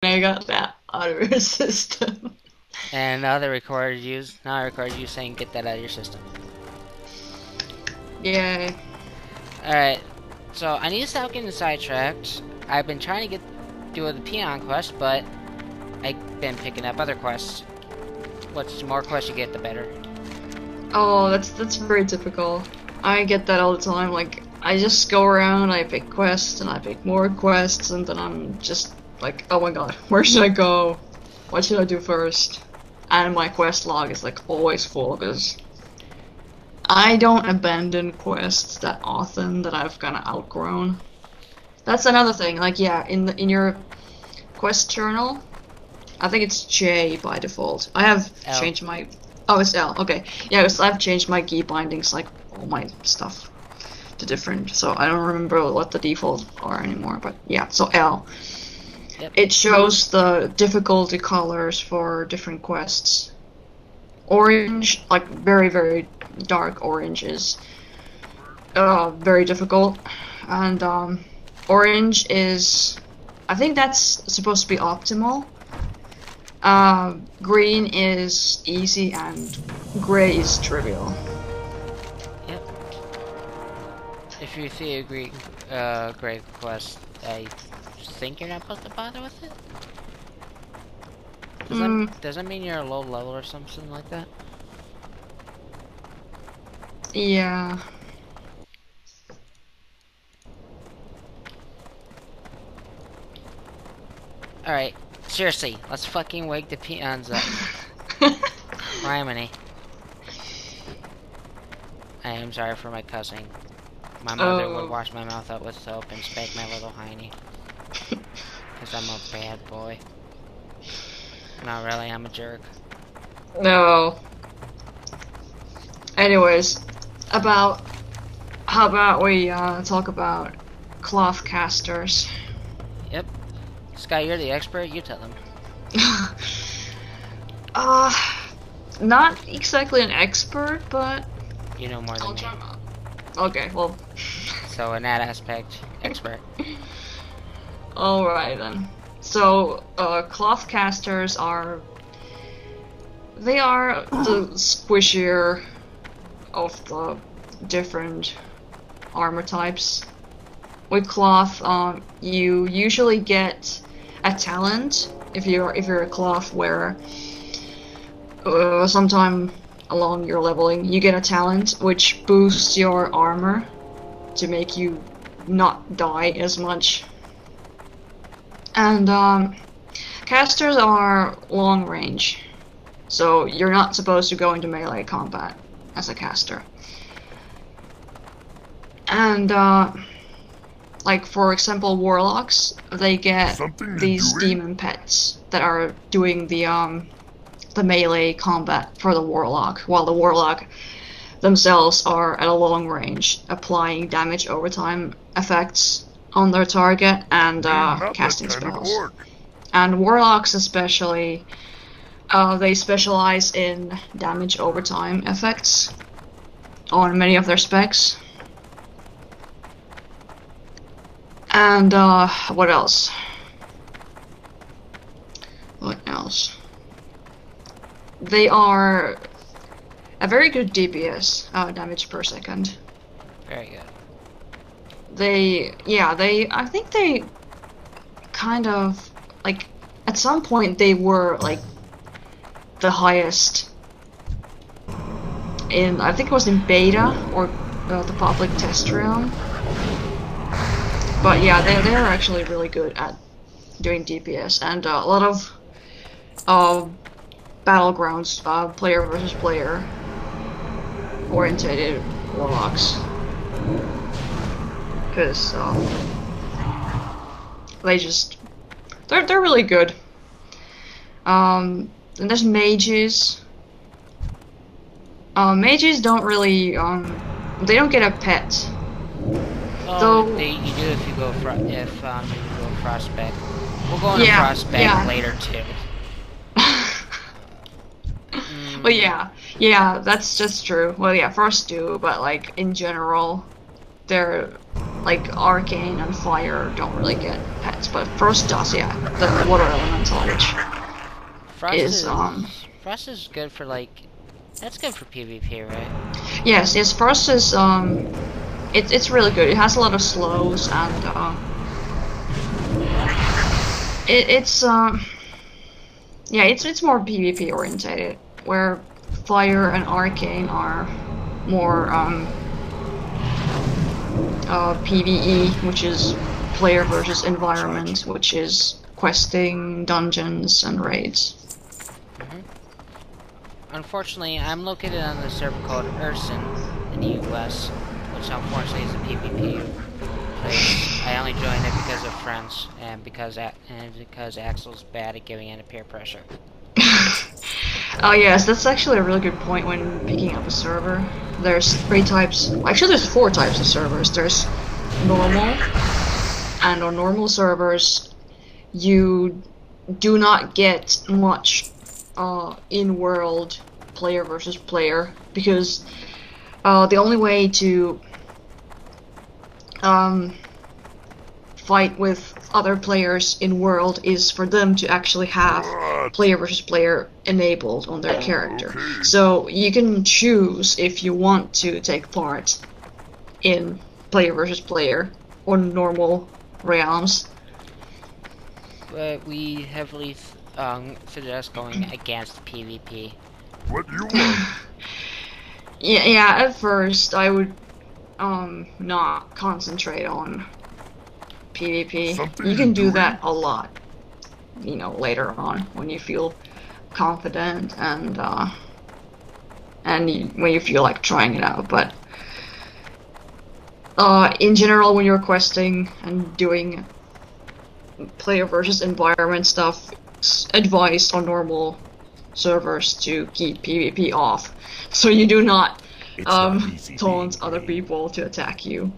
I got that out of your system. And now I recorded you saying get that out of your system. Yay. Alright, so I need to stop getting sidetracked. I've been trying to do the peon quest, but I've been picking up other quests. What's more quests you get, the better. Oh, that's very typical. I get that all the time. Like, I just go around, I pick quests, and I pick more quests, and then I'm just like, oh my god, where should I go? What should I do first? And my quest log is like always full because I don't abandon quests that often that I've kind of outgrown. That's another thing. Like, yeah, in your quest journal, I think it's J by default. I have L. changed my. Oh, it's L. Okay, yeah, because I've changed my key bindings, like all my stuff, to different. So I don't remember what the default are anymore. But yeah, so L. Yep. It shows the difficulty colors for different quests. Orange, like very, very dark orange is very difficult. And orange is, I think that's supposed to be optimal. Green is easy and gray is trivial. Yep. If you see a gray quest, I think you're not supposed to bother with it? Does that mean you're a low level or something like that? Yeah. Alright, seriously, let's fucking wake the peons up. Criminy. I am sorry for my cussing. My mother would wash my mouth out with soap and spank my little hiney. Because I'm a bad boy. Not really, I'm a jerk. No. Anyways, how about we talk about cloth casters? Yep. Sky, you're the expert, you tell them. Not exactly an expert, but You know more than me. Okay, well. So in that aspect, expert. Alright then. So, cloth casters they are the squishier of the different armor types. With cloth, you usually get a talent if you're a cloth wearer. Sometime along your leveling, you get a talent which boosts your armor to make you not die as much. And casters are long range, so you're not supposed to go into melee combat as a caster. And like for example, warlocks, they get these demon pets that are doing the melee combat for the warlock, while the warlock themselves are at a long range, applying damage over time effects on their target and casting spells. And warlocks especially, they specialize in damage over time effects on many of their specs. And what else? What else? They are a very good DPS, damage per second. Very good. I think they kind of, like, at some point they were, like, the highest in, I think it was in beta, or the public test realm. But yeah, they're actually really good at doing DPS, and a lot of battlegrounds, player versus player orientated warlocks. Because they're really good. And there's mages. Mages don't really they don't get a pet. Oh, you do if you go prospect. We'll go on prospect later too. Well, yeah, that's just true. Well, yeah, first do, but like in general, they're like arcane and fire don't really get pets, but frost does, yeah. The water elemental, which Frost is good for like, that's good for PvP, right? Yes, frost is it's really good. It has a lot of slows and it's more PvP orientated, where fire and arcane are more PvE, which is player versus environment, which is questing, dungeons, and raids. Unfortunately, I'm located on the server called Urson in the US, which unfortunately is a PvP place. I only joined it because of friends and because Axel's bad at giving in to peer pressure. Oh yes, that's actually a really good point when picking up a server. There's 3 types, actually there's 4 types of servers. There's normal, and on normal servers you do not get much in-world player versus player, because the only way to fight with other players in world is for them to actually have player versus player enabled on their character. Okay. So you can choose if you want to take part in player versus player or normal realms. But we heavily suggest going against PvP. What do you want? Yeah, at first I would not concentrate on PvP. You can do that a lot, you know, later on when you feel confident and when you feel like trying it out. But in general, when you're questing and doing player versus environment stuff, it's advised on normal servers to keep PvP off, so you do not taunt other people to attack you.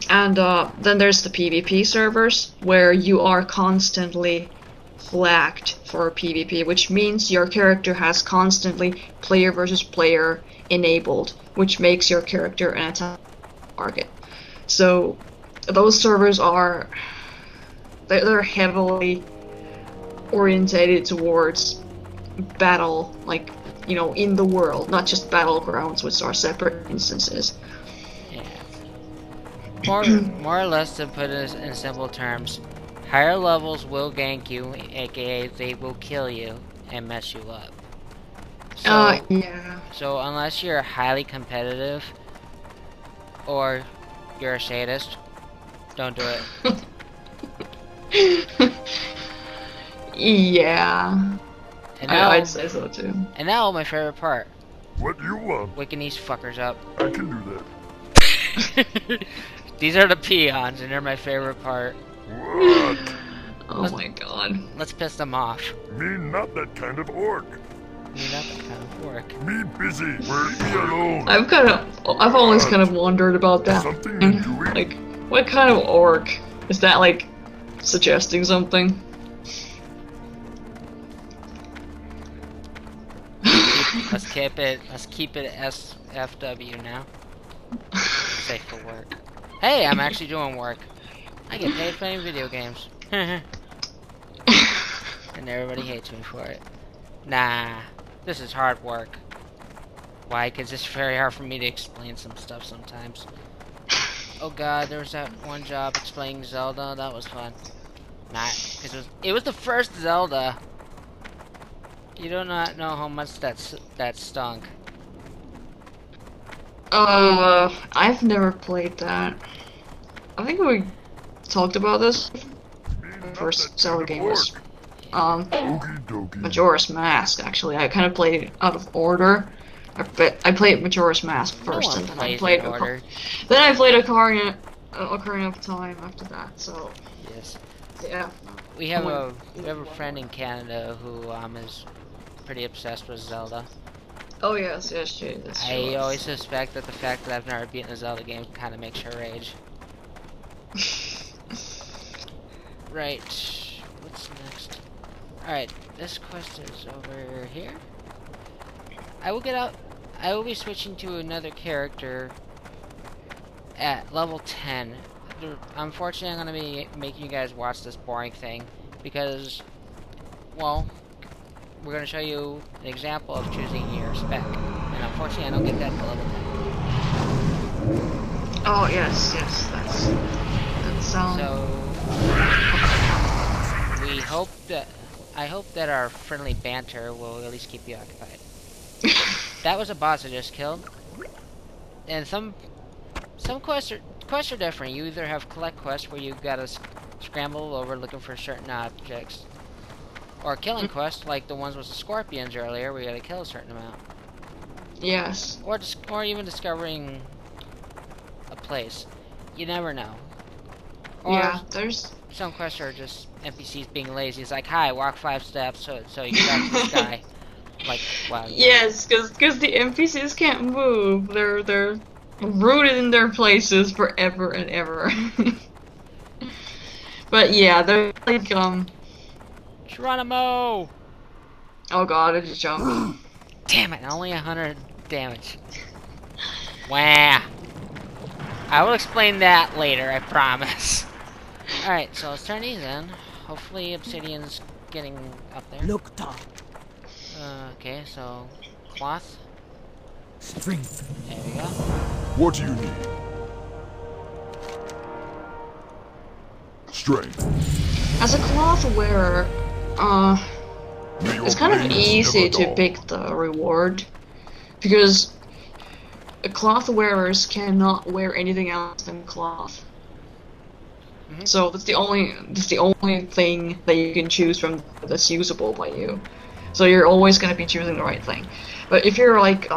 And then there's the PvP servers, where you are constantly flagged for PvP, which means your character has constantly player versus player enabled, which makes your character an attack target. So those servers are they're heavily orientated towards battle, like, you know, in the world, not just battlegrounds, which are separate instances. More or less, to put it in simple terms, higher levels will gank you, aka they will kill you and mess you up. So, yeah. So unless you're highly competitive or you're a sadist, don't do it. Yeah. And now, I'd say so too. And now my favorite part. What do you want? Waking these fuckers up. I can do that. These are the peons, and they're my favorite part. What? Oh my god. Let's piss them off. Me not that kind of orc. Me not that kind of orc. Me busy. Leave me alone. I've always kind of wondered about that. Something you're doing? Like, what kind of orc? Is that like suggesting something? Let's keep it SFW now. Safe for work. Hey, I'm actually doing work. I get paid playing video games. And everybody hates me for it. Nah, this is hard work. Why? Because it's very hard for me to explain some stuff sometimes. Oh god, there was that one job explaining Zelda. That was fun. Not, because it was the first Zelda. You do not know how much that stunk. I've never played that. I think we talked about this. The first Zelda game was Majora's Mask. Actually, I kind of played it out of order. I played Majora's Mask first, and then I played Ocarina of Time after that. So yes, yeah. We have a friend in Canada who is pretty obsessed with Zelda. Oh yes, she is. I always suspect that the fact that I've never beaten a Zelda game kind of makes her rage. Right. What's next? Alright, this quest is over here. I will be switching to another character at level 10. Unfortunately, I'm going to be making you guys watch this boring thing because, well, we're going to show you an example of choosing your spec. And unfortunately, I don't get that at level 10. Oh, yes, that's So, I hope that our friendly banter will at least keep you occupied. That was a boss I just killed. And some quests are different. You either have collect quests where you gotta scramble over looking for certain objects, or killing quests like the ones with the scorpions earlier, where you gotta kill a certain amount. Yes. Or even discovering a place. You never know. Or Yeah, there's some quests are just NPCs being lazy. It's like, hi, walk 5 steps so you get back to the sky. Like, wow. Yes, because the NPCs can't move. They're rooted in their places forever and ever. But yeah, they're like Geronimo! Oh god, I just jumped. Damn it! Only 100 damage. Wah! I will explain that later. I promise. All right, so let's turn these in. Hopefully, Obsidian's getting up there. Look, Tom. Okay, so cloth. Strength. There we go. What do you need? Strength. As a cloth wearer, May your it's kind of blades easy never to dull. pick the reward because cloth wearers cannot wear anything else than cloth. So that's the only thing that you can choose from that's usable by you. So you're always gonna be choosing the right thing. But if you're like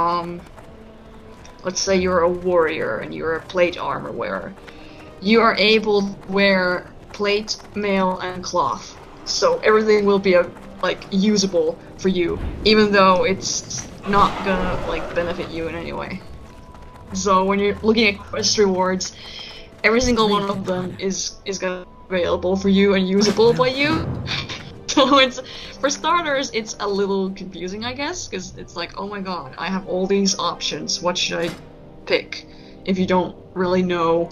let's say you're a warrior and you're a plate armor wearer, you are able to wear plate, mail, and cloth. So everything will be like usable for you, even though it's not gonna like benefit you in any way. So when you're looking at quest rewards, every single one of them is gonna be available for you and usable by you. So it's, for starters, it's a little confusing, I guess, because it's like, oh my god, I have all these options, what should I pick? If you don't really know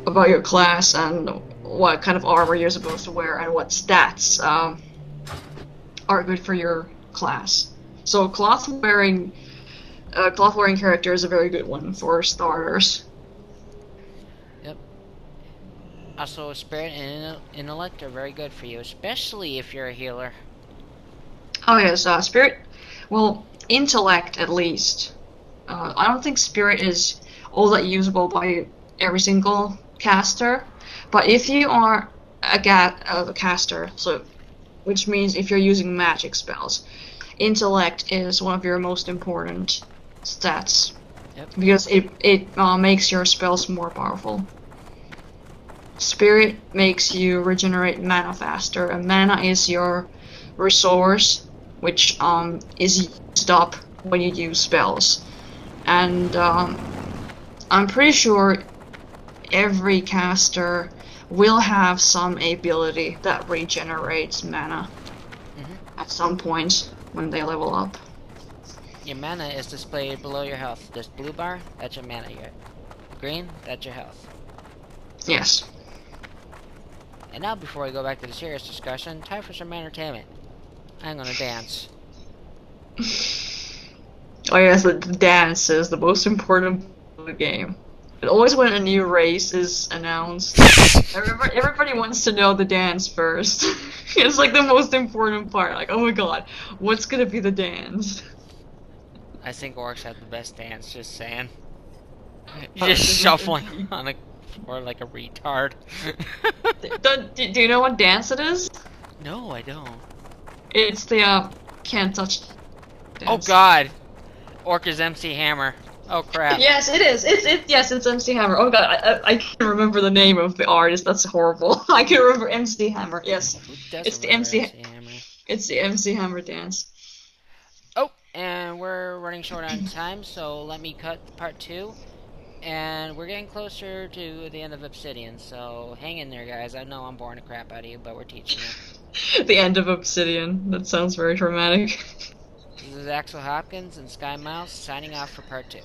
about your class and what kind of armor you're supposed to wear and what stats are good for your class. So cloth wearing character is a very good one for starters. Yep. Also, spirit and intellect are very good for you, especially if you're a healer. Oh yes, spirit. Well, intellect at least. I don't think spirit is all that usable by every single caster. But if you are a caster, so which means if you're using magic spells, intellect is one of your most important stats. Yep. Because it makes your spells more powerful. Spirit makes you regenerate mana faster, and mana is your resource, which is used up when you use spells. And I'm pretty sure every caster will have some ability that regenerates mana at some point when they level up. Your mana is displayed below your health. This blue bar, that's your mana. Your green, that's your health. Yes. And now, before we go back to the serious discussion, time for some entertainment. I'm gonna dance. Oh yes, the dance is the most important part of the game. And always when a new race is announced, everybody wants to know the dance first. It's like the most important part. Like, oh my god, what's gonna be the dance? I think orcs have the best dance, just saying. Just shuffling on a floor like a retard. Do you know what dance it is? No, I don't. It's the can't touch dance. Oh god! Orc is MC Hammer. Oh crap. Yes, it is. Yes, it's MC Hammer. Oh god, I can't remember the name of the artist. That's horrible. I can remember MC Hammer. Yes, it's the MC Hammer. It's the MC Hammer dance. Oh, and we're running short on time, so let me cut part 2. And we're getting closer to the end of Obsidian, so hang in there, guys. I know I'm boring the crap out of you, but we're teaching you. The end of Obsidian. That sounds very dramatic. This is Axel Hopkins and Sky Mouse signing off for part 2.